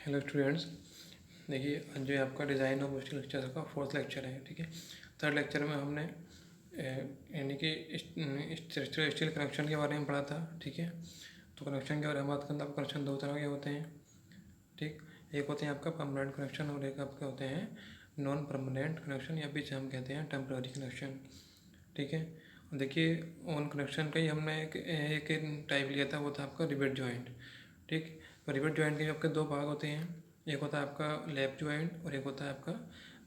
Hello students, देखिए आज जो है आपका डिज़ाइन ऑफ स्ट्रक्चर का फोर्थ लेक्चर है। ठीक है, थर्ड लेक्चर में हमने यानी कि स्ट्रक्चरल स्टील कनेक्शन के बारे में पढ़ा था। ठीक है, तो कनेक्शन के बारे में बात करते हैं। कनेक्शन दो तरह के होते हैं। ठीक, एक होते हैं आपका परमानेंट कनेक्शन और एक आपके होते हैं नॉन परमानेंट कनेक्शन या बीच हम कहते हैं टेम्पररी कनेक्शन। ठीक है, देखिए ऑन कनेक्शन का ही हमने एक टाइप लिया था, वो था आपका रिवेट जॉइंट। ठीक, तो रिवेट जॉइंट के आपके दो भाग होते हैं, एक होता है आपका लैप जॉइंट और एक होता है आपका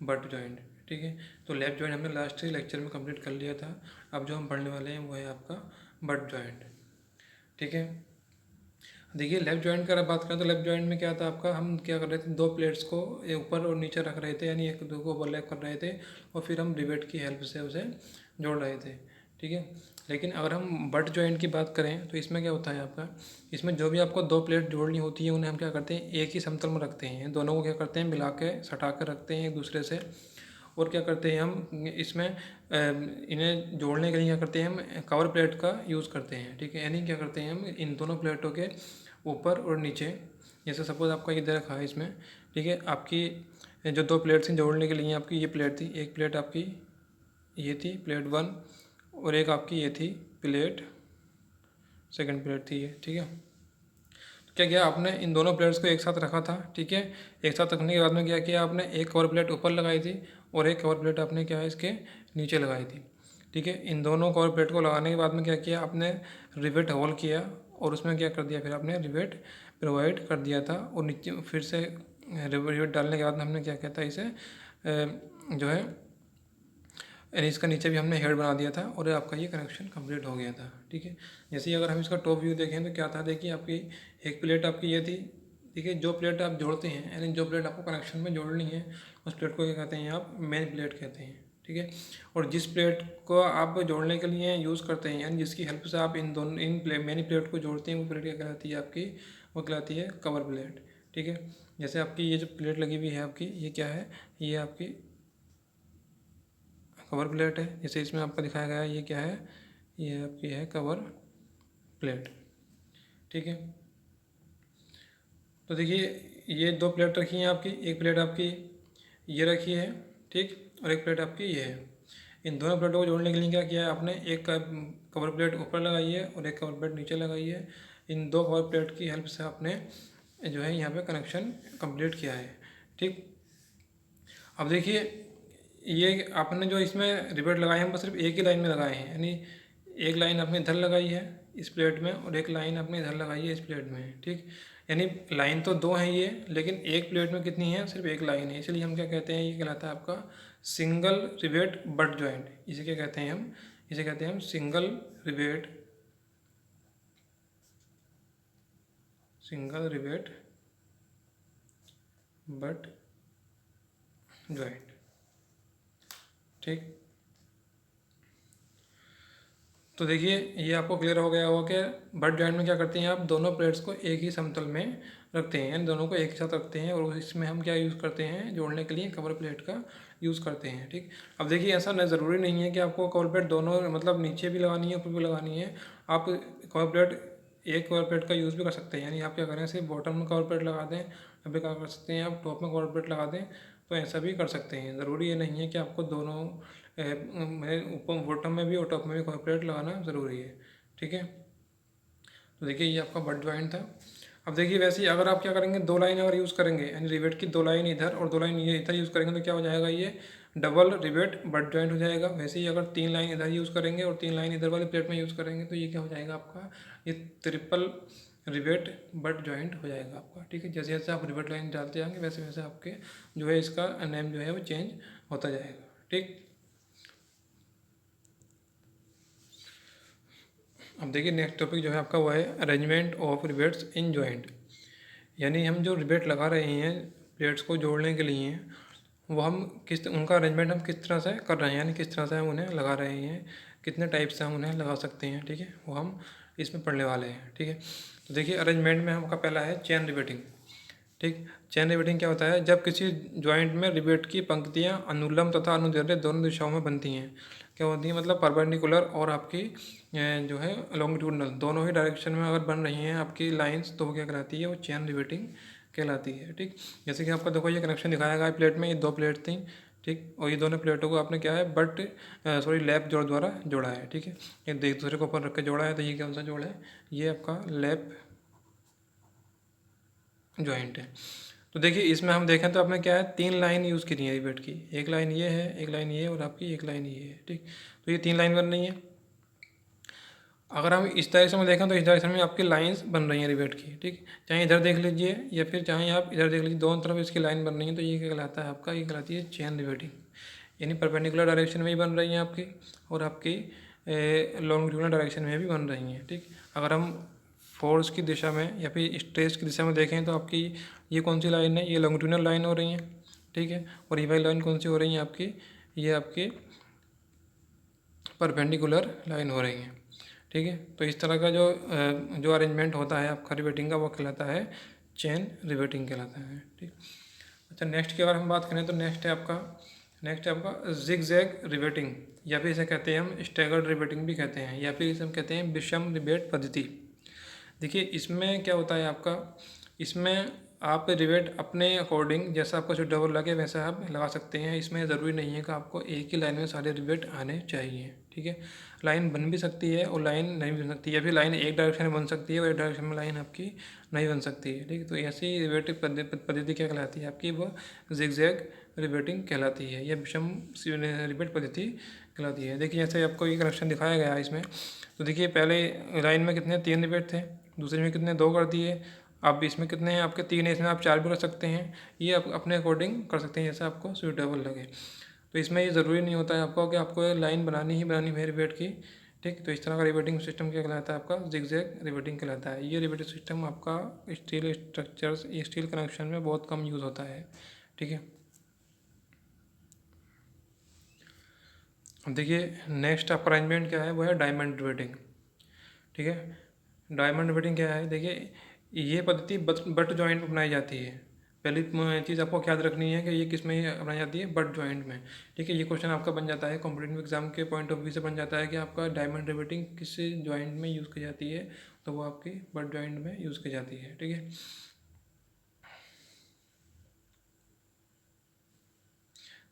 बट जॉइंट। ठीक है, तो लैप जॉइंट हमने लास्ट लेक्चर में कंप्लीट कर लिया था। अब जो हम पढ़ने वाले हैं वो है आपका बट जॉइंट। ठीक है, देखिए लेफ्ट जॉइंट की अगर बात करें तो लेफ्ट जॉइंट में क्या था आपका, हम क्या कर रहे थे, दो प्लेट्स को ऊपर और नीचे रख रहे थे, यानी एक दो को ओवरलैप कर रहे थे और फिर हम रिवेट की हेल्प से उसे जोड़ रहे थे। ठीक है, लेकिन अगर हम बट जॉइंट की बात करें तो इसमें क्या होता है आपका, इसमें जो भी आपको दो प्लेट जोड़नी होती है उन्हें हम क्या करते हैं, एक ही समतल में रखते हैं। दोनों को क्या करते हैं, मिला के सटा कर रखते हैं एक दूसरे से। और क्या करते हैं हम इसमें इन्हें जोड़ने के लिए क्या करते हैं, हम कवर प्लेट का यूज़ करते हैं। ठीक है, यानी क्या करते हैं, हम इन दोनों प्लेटों के ऊपर और नीचे, जैसे सपोज आपका इधर रखा है इसमें। ठीक है, आपकी जो दो प्लेट थी जोड़ने के लिए, आपकी ये प्लेट थी, एक प्लेट आपकी ये थी प्लेट 1 और एक आपकी ये थी प्लेट सेकंड प्लेट थी ये। ठीक है, तो क्या किया आपने, इन दोनों प्लेट्स को एक साथ रखा था। ठीक है, एक साथ रखने के बाद में क्या किया आपने, एक कवर प्लेट ऊपर लगाई थी और एक कवर प्लेट आपने क्या है इसके नीचे लगाई थी। ठीक है, इन दोनों कवर प्लेट को लगाने के बाद में क्या किया आपने, रिवेट होल किया और उसमें क्या कर दिया, फिर आपने रिवेट प्रोवाइड कर दिया था। और नीचे फिर से रिवेट डालने के बाद में हमने क्या कहता है इसे जो है, यानी इसका नीचे भी हमने हेड बना दिया था और आपका ये कनेक्शन कंप्लीट हो गया था। ठीक है, जैसे अगर हम इसका टॉप व्यू देखें तो क्या था, देखिए आपकी एक प्लेट आपकी ये थी। ठीक है, जो प्लेट आप जोड़ते हैं, यानी जो प्लेट आपको कनेक्शन में जोड़नी है, उस प्लेट को क्या कहते हैं आप, मेन प्लेट कहते हैं। ठीक है, और जिस प्लेट को आप जोड़ने के लिए यूज़ करते हैं, यानी जिसकी हेल्प से आप इन दोनों मेन प्लेट को जोड़ते हैं, वो प्लेट क्या कहलाती है आपकी, वो कहलाती है कवर प्लेट। ठीक है, जैसे आपकी ये जो प्लेट लगी हुई है आपकी, ये क्या है, ये आपकी कवर प्लेट है। जैसे इसमें आपको दिखाया गया है, ये क्या है, ये आपकी है कवर प्लेट। ठीक है, तो देखिए ये दो प्लेट रखी हैं आपकी, एक प्लेट आपकी ये रखी है, ठीक, और एक प्लेट आपकी ये है। इन दोनों प्लेटों को जोड़ने के लिए क्या किया है आपने, एक कवर प्लेट ऊपर लगाई है और एक कवर प्लेट नीचे लगाई है। इन दो कवर प्लेट की हेल्प से आपने जो है यहाँ पे कनेक्शन कंप्लीट किया है। ठीक, अब देखिए ये आपने जो इसमें रिवेट लगाए हैं, बस सिर्फ एक ही लाइन में लगाए हैं, यानी एक लाइन आपने इधर लगाई है इस प्लेट में और एक लाइन आपने इधर लगाई है इस प्लेट में। ठीक, यानी लाइन तो दो हैं ये, लेकिन एक प्लेट में कितनी है, सिर्फ एक लाइन है। इसलिए हम क्या कहते हैं, ये कहलाता है आपका सिंगल रिवेट बट जॉइंट। इसे क्या कहते हैं हम, इसे कहते हैं हम सिंगल रिवेट बट जॉइंट। ठीक, तो देखिए ये आपको क्लियर हो गया होगा कि बट जॉइंट में क्या करते हैं आप, दोनों प्लेट्स को एक ही समतल में रखते हैं, यानी दोनों को एक साथ रखते हैं और इसमें हम क्या यूज़ करते हैं, जोड़ने के लिए कवर प्लेट का यूज़ करते हैं। ठीक, अब देखिए ऐसा न ज़रूरी नहीं है कि आपको कवर प्लेट दोनों मतलब नीचे भी लगानी है ऊपर भी लगानी है। आप कवर प्लेट एक कवर प्लेट का यूज़ भी कर सकते हैं, यानी आप क्या करें, सिर्फ बॉटम में कवर प्लेट लगा दें, या फिर क्या कर सकते हैं आप टॉप में कवर प्लेट लगा दें, तो ऐसा भी कर सकते हैं। ज़रूरी ये नहीं है कि आपको दोनों ऊपर बॉटम में भी और टॉप में भी कवर प्लेट लगाना ज़रूरी है। ठीक है, तो देखिए ये आपका बट जॉइंट था। अब देखिए वैसे ही अगर आप क्या करेंगे, दो लाइन अगर यूज़ करेंगे, यानी रिवेट की दो लाइन इधर और दो लाइन ये इधर यूज़ करेंगे, तो क्या हो जाएगा, ये डबल रिवेट बट जॉइंट हो जाएगा। वैसे ही अगर तीन लाइन इधर यूज़ करेंगे और तीन लाइन इधर वाली प्लेट में यूज़ करेंगे, तो ये क्या हो जाएगा आपका, ये ट्रिपल रिवेट बट जॉइंट हो जाएगा आपका। ठीक है, जैसे जैसे आप रिवेट लाइन डालते जाएंगे वैसे वैसे आपके जो है इसका नेम जो है वो चेंज होता जाएगा। ठीक, अब देखिए नेक्स्ट टॉपिक जो है आपका वो है arrangement of rivets in joint. यानी हम जो रिवेट लगा रहे हैं प्लेट्स को जोड़ने के लिए, वो हम किस उनका अरेंजमेंट हम किस तरह से कर रहे हैं, यानी किस तरह से हम उन्हें लगा रहे हैं, कितने टाइप से हम उन्हें लगा सकते हैं। ठीक है, वो हम इसमें पढ़ने वाले हैं। ठीक है, तो देखिए अरेंजमेंट में हमका पहला है चेन रिवेटिंग। ठीक, चेन रिवेटिंग क्या होता है, जब किसी जॉइंट में रिवेट की पंक्तियाँ अनुलंब तथा अनुदैर्ध्य दोनों दिशाओं में बनती हैं। क्या होती है, मतलब परपेंडिकुलर और आपकी जो है लॉन्गिट्यूडनल, दोनों ही डायरेक्शन में अगर बन रही हैं आपकी लाइंस, तो वो क्या कहलाती है, वो चेन रिवेटिंग कहलाती है। ठीक, जैसे कि आपका देखो ये कनेक्शन दिखाया गया है प्लेट में, ये 2 प्लेट थी। ठीक, और ये दोनों प्लेटों को आपने क्या है बट लैप जोड़ द्वारा जोड़ा है। ठीक है, ये एक दूसरे को ऊपर रख के जोड़ा है, तो ये कौन सा जोड़ है, ये आपका लैप जॉइंट है। तो देखिए इसमें हम देखें तो आपने क्या है 3 लाइन यूज़ की है रिवेट की, एक लाइन ये है, एक लाइन ये और आपकी एक लाइन ये है। ठीक, तो ये 3 लाइन बन रही है। अगर हम इस डायरेक्शन में देखें तो इस डायरेक्शन में आपकी लाइंस बन रही हैं रिवेट की। ठीक, चाहे इधर देख लीजिए या फिर चाहे आप इधर देख लीजिए, दोनों तरफ इसकी लाइन बन रही है, तो ये क्या कहलाता है आपका, ये कहलाती है चेन रिवेटिंग। यानी परपेंडिकुलर डायरेक्शन में भी बन रही हैं आपकी और आपकी लॉन्गिट्यूडनल डायरेक्शन में भी बन रही हैं। ठीक, अगर हम फोर्स की दिशा में या फिर स्ट्रेस की दिशा में देखें तो आपकी ये कौन सी लाइन है, ये लॉन्गिट्यूडनल लाइन हो रही है। ठीक है, और ये वाली लाइन कौन सी हो रही है आपकी, ये आपकी परपेंडिकुलर लाइन हो रही है। ठीक है, तो इस तरह का जो अरेंजमेंट होता है आपका रिवेटिंग का, वो कहलाता है चेन रिवेटिंग कहलाता है। ठीक, अच्छा नेक्स्ट की अगर हम बात करें तो नेक्स्ट है आपका जिग जैग रिवेटिंग, या फिर इसे कहते हैं हम स्टैगर्ड रिवेटिंग भी कहते हैं, या फिर इसे हम कहते हैं विषम रिवेट पद्धति। देखिए इसमें क्या होता है आपका, इसमें आप रिवेट अपने अकॉर्डिंग जैसा आपको सूटेबल लगे वैसा आप लगा सकते हैं। इसमें ज़रूरी नहीं है कि आपको एक ही लाइन में सारे रिवेट आने चाहिए। ठीक है, लाइन बन भी सकती है और लाइन नहीं बन सकती, या फिर लाइन एक डायरेक्शन में बन सकती है और एक डायरेक्शन में लाइन आपकी नहीं बन सकती है। ठीक है, तो ऐसी रिवेटिव पद्धति क्या कहलाती है आपकी, वो जिगजैग रिवेटिंग कहलाती है, या विषम रिवेट पद्धति कहलाती है। देखिए जैसे आपको ये कनेक्शन दिखाया गया है इसमें, तो देखिए पहले लाइन में कितने 3 रिवेट थे, दूसरे में कितने 2 कर दिए, अब इसमें कितने हैं आपके 3 है, इसमें आप 4 भी कर सकते हैं। ये आप अपने अकॉर्डिंग कर सकते हैं जैसा आपको सूटेबल लगे। तो इसमें ये ज़रूरी नहीं होता है आपको कि आपको लाइन बनानी ही बनानी है रिवेट की। ठीक, तो इस तरह का रिवेटिंग सिस्टम क्या कहलाता है आपका, जिगजैग रिवेटिंग कहलाता है। ये रिवेटिंग सिस्टम आपका स्टील स्ट्रक्चर्स, स्टील कनेक्शन में बहुत कम यूज़ होता है। ठीक है, अब देखिए नेक्स्ट आपका अरेंजमेंट क्या है, वो है डायमंड रिवेटिंग। ठीक है, डायमंड रिवेटिंग क्या है, देखिए ये पद्धति बट जॉइंट में बनाई जाती है। पहली चीज़ आपको याद रखनी है कि ये किस में बनाई जाती है, बट जॉइंट में। ठीक है, ये क्वेश्चन आपका बन जाता है कॉम्पिटिटिव एग्जाम के पॉइंट ऑफ व्यू से बन जाता है कि आपका डायमंड रिवेटिंग किस जॉइंट में यूज़ की जाती है, तो वो आपकी बट जॉइंट में यूज़ की जाती है। ठीक है,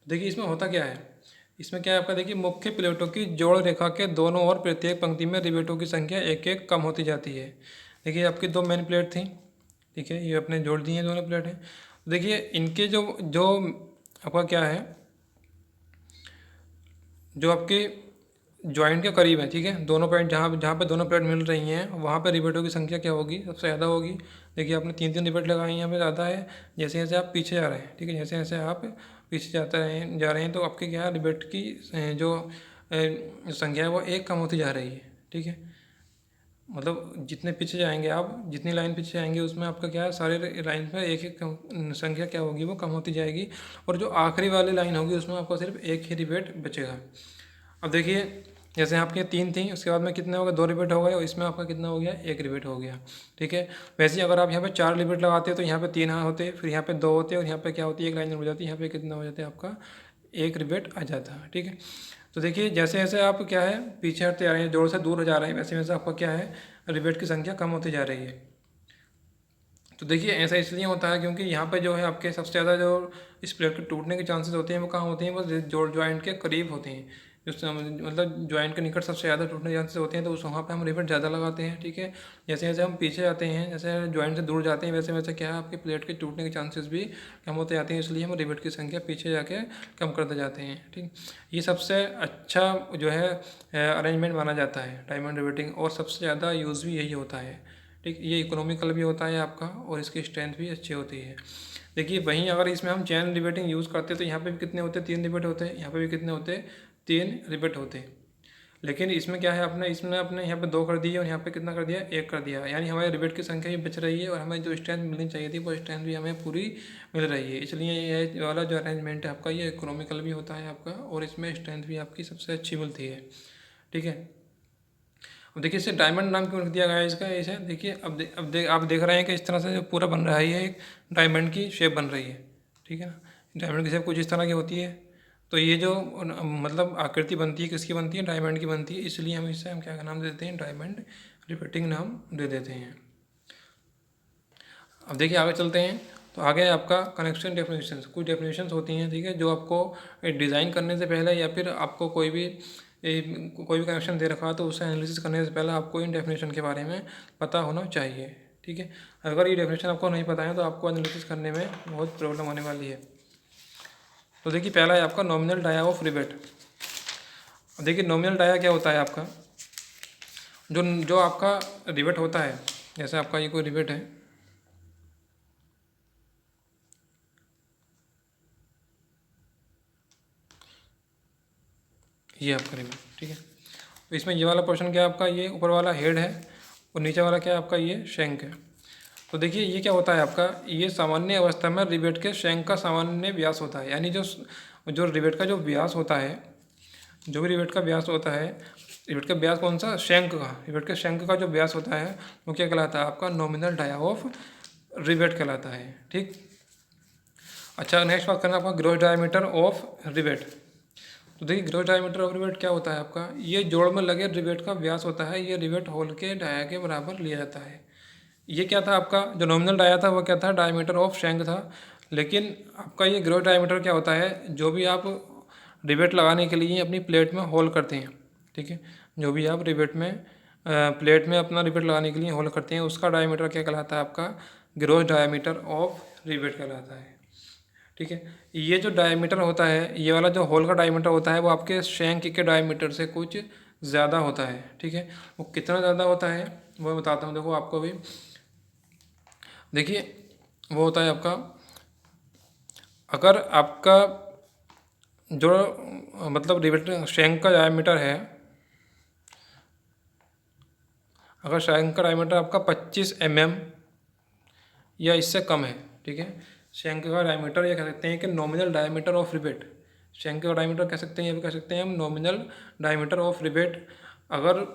देखिए इसमें होता क्या है, इसमें क्या है आपका, देखिए मुख्य प्लेटों की जोड़ रेखा के दोनों ओर प्रत्येक पंक्ति में रिवेटों की संख्या एक एक कम होती जाती है। देखिए आपकी 2 मेन प्लेट थी। ठीक है, ये अपने जोड़ दी हैं दोनों प्लेट हैं। देखिए इनके जो जो आपका क्या है, जो आपके जॉइंट के करीब है। ठीक है, दोनों पॉइंट जहाँ जहाँ पे दोनों प्लेट मिल रही हैं वहाँ पे रिवेटों की संख्या क्या होगी, सबसे ज़्यादा होगी। देखिए आपने 3 रिवेट लगाए हैं, यहाँ पे ज़्यादा है। जैसे जैसे आप पीछे जा रहे हैं, ठीक है, जैसे जैसे आप पीछे जा रहे हैं तो आपके क्या रिवेट की जो संख्या है वो एक कम होती जा रही है। ठीक है, मतलब जितने पीछे जाएंगे आप, जितनी लाइन पीछे जाएंगे उसमें आपका क्या है, सारे लाइन पे एक एक संख्या क्या होगी, वो कम होती जाएगी। और जो आखिरी वाली लाइन होगी उसमें आपको सिर्फ एक ही रिवेट बचेगा। अब देखिए जैसे आपके 3 थी, उसके बाद में कितने हो गए, 2 रिवेट हो गए, और इसमें आपका कितना हो गया, 1 रिवेट हो गया। ठीक है, वैसे ही अगर आप यहाँ पे 4 रिवेट लगाते तो यहाँ पे 3 होते, फिर यहाँ पे 2 होते, और यहाँ पे क्या होती है, एक लाइन हो जाती है, यहाँ पे कितना हो जाता है आपका, 1 रिवेट आ जाता है। ठीक है, तो देखिए जैसे जैसे आप क्या है पीछे हटते जा रहे हैं, जोड़ से दूर हो जा रहे हैं, वैसे वैसे आपका क्या है रिवेट की संख्या कम होती जा रही है। तो देखिए ऐसा इसलिए होता है क्योंकि यहाँ पे जो है आपके सबसे ज़्यादा जो इस प्लेट के टूटने के चांसेस होते हैं वो कहाँ होते हैं, वो जोड़ जॉइंट के करीब होते हैं। मतलब जॉइंट के निकट सबसे ज़्यादा टूटने के चांसेस होते हैं, तो उस वहाँ पे हम रिवेट ज़्यादा लगाते हैं। ठीक है, जैसे जैसे हम पीछे जाते हैं, जैसे जॉइंट से दूर जाते हैं, वैसे वैसे क्या है आपके प्लेट के टूटने के चांसेस भी कम होते जाते हैं, इसलिए हम रिवेट की संख्या पीछे जाके कम करते जाते हैं। ठीक, ये सबसे अच्छा जो है अरेंजमेंट माना जाता है डायमंड रिवेटिंग, और सबसे ज़्यादा यूज़ भी यही होता है। ठीक, ये इकोनॉमिकल भी होता है आपका, और इसकी स्ट्रेंथ भी अच्छी होती है। देखिए वहीं अगर इसमें हम चैन रिवेटिंग यूज़ करते हैं तो यहाँ पे भी कितने होते हैं, 3 रिवेट होते हैं, यहाँ पे भी कितने होते हैं, 3 रिवेट होते हैं। लेकिन इसमें क्या है, अपने इसमें अपने यहाँ पे 2 कर दिए और यहाँ पे कितना कर दिया, 1 कर दिया, यानी हमारे रिवेट की संख्या भी बच रही है और हमें जो स्ट्रेंथ मिलनी चाहिए थी वो स्ट्रेंथ भी हमें पूरी मिल रही है। इसलिए ये वाला जो अरेंजमेंट है आपका, ये इकोनॉमिकल भी होता है आपका, और इसमें स्ट्रेंथ भी आपकी सबसे अच्छी मिलती है। ठीक है, अब देखिए इसे डायमंड नाम क्यों रख दिया गया है इसका, ऐसे देखिए आप देख रहे हैं कि इस तरह से जो पूरा बन रहा है, ये एक डायमंड की शेप बन रही है। ठीक है ना, डायमंड की शेप कुछ इस तरह की होती है। तो ये जो मतलब आकृति बनती है किसकी बनती है, डायमंड की बनती है, इसलिए हम इसे क्या नाम दे देते हैं, डायमंड रिवेटिंग नाम दे देते हैं। अब देखिए आगे चलते हैं। तो आगे है आपका कनेक्शन डेफिनेशन। कुछ डेफिनेशंस होती हैं, ठीक है, जो आपको डिज़ाइन करने से पहले या फिर आपको कोई भी कनेक्शन दे रखा है तो उसे एनालिसिस करने से पहले आपको इन डेफिनेशन के बारे में पता होना चाहिए, ठीक है। अगर ये डेफिनेशन आपको नहीं पता है तो आपको एनालिसिस करने में बहुत प्रॉब्लम होने वाली है। तो देखिए पहला है आपका नॉमिनल डाया ऑफ रिवेट। देखिए नॉमिनल डाया क्या होता है आपका, जो आपका रिवेट होता है, जैसे आपका ये कोई रिवेट है, ये आपका रिवेट, ठीक है। तो इसमें ये वाला पोर्शन क्या है आपका, ये ऊपर वाला हेड है और नीचे वाला क्या है आपका, ये शैंक है। तो देखिए ये क्या होता है आपका, ये सामान्य अवस्था में रिवेट के शैंक का सामान्य व्यास होता है। यानी जो रिवेट का जो व्यास होता है, जो भी रिवेट का व्यास होता है, रिवेट का व्यास कौन सा, शैंक का, रिवेट के शैंक का जो व्यास होता है वो क्या कहलाता है आपका, नॉमिनल डाया ऑफ रिवेट कहलाता है, ठीक। अच्छा नेक्स्ट बात करना आपका ग्रॉस डायमीटर ऑफ रिवेट। तो देखिए ग्रॉस डायमीटर ऑफ रिवेट क्या होता है आपका, ये जोड़ में लगे रिवेट का व्यास होता है, ये रिवेट होल के डाया के बराबर लिया जाता है। ये क्या था आपका, जो नॉमिनल डाया था वो क्या था, डायमीटर ऑफ शैंक था। लेकिन आपका ये ग्रॉस डायमीटर क्या होता है, जो भी आप रिवेट लगाने के लिए अपनी प्लेट में होल करते हैं, ठीक है, जो भी आप रिवेट में प्लेट में अपना रिवेट लगाने के लिए होल करते हैं, उसका डायमीटर क्या कहलाता है आपका, ग्रॉस डायमीटर ऑफ रिवेट कहलाता है, ठीक है। ये जो डायमीटर होता है, ये वाला जो होल का डायमीटर होता है वो आपके शैंक के डायमीटर से कुछ ज़्यादा होता है, ठीक है। वो कितना ज़्यादा होता है वो मैं बताता हूँ, देखो आपको भी। देखिए वो होता है आपका, अगर आपका जो मतलब रिवेट शैंक का डायमीटर है, अगर शैंक का डायमीटर आपका 25 mm या इससे कम है, ठीक है, शैंक का डायमीटर ये कह सकते हैं कि nominal diameter of rivet, shank का डायमीटर कह सकते हैं, ये भी कह सकते हैं हम नॉमिनल डायमीटर ऑफ रिवेट। अगर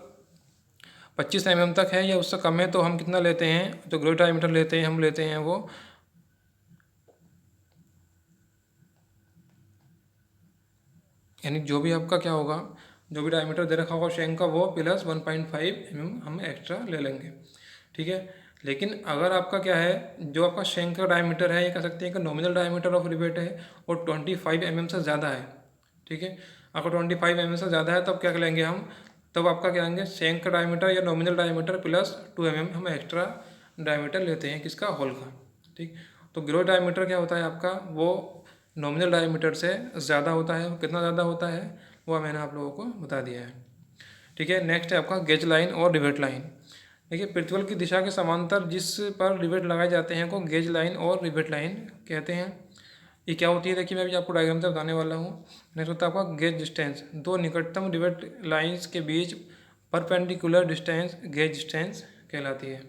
25 mm तक है या उससे कम है तो हम कितना लेते हैं, जो ग्रॉस डायमीटर लेते हैं हम लेते हैं वो यानी जो भी आपका क्या होगा, जो भी डायमीटर दे रखा होगा शैंक का वो प्लस 1.5 mm हम एक्स्ट्रा ले लेंगे, ठीक है। लेकिन अगर आपका क्या है, जो आपका शैंक का डायमीटर है ये कह सकते हैं कि नॉमिनल डायमीटर ऑफ रिवेट है और 25 mm से ज़्यादा है, ठीक है। अगर 25 mm से ज़्यादा है तब क्या करेंगे हम, तब आपका क्या करेंगे, शैंक का डायमीटर या नॉमिनल डायमीटर प्लस 2 mm हम एक्स्ट्रा डायमीटर लेते हैं, किसका, होल का, ठीक। तो ग्रॉस डायमीटर क्या होता है आपका, वो नॉमिनल डायमीटर से ज़्यादा होता है। कितना ज़्यादा होता है वो मैंने आप लोगों को बता दिया है, ठीक है। नेक्स्ट है आपका गेज लाइन और रिवेट लाइन। देखिए प्रतिबल की दिशा के समांतर जिस पर रिवेट लगाए जाते हैं को गेज लाइन और रिवेट लाइन कहते हैं। ये क्या होती है, देखिए मैं भी आपको डायग्राम से बताने वाला हूँ। नेक्स्ट होता है आपका गेज डिस्टेंस, दो निकटतम रिवेट लाइन्स के बीच परपेंडिकुलर डिस्टेंस गेज डिस्टेंस कहलाती है।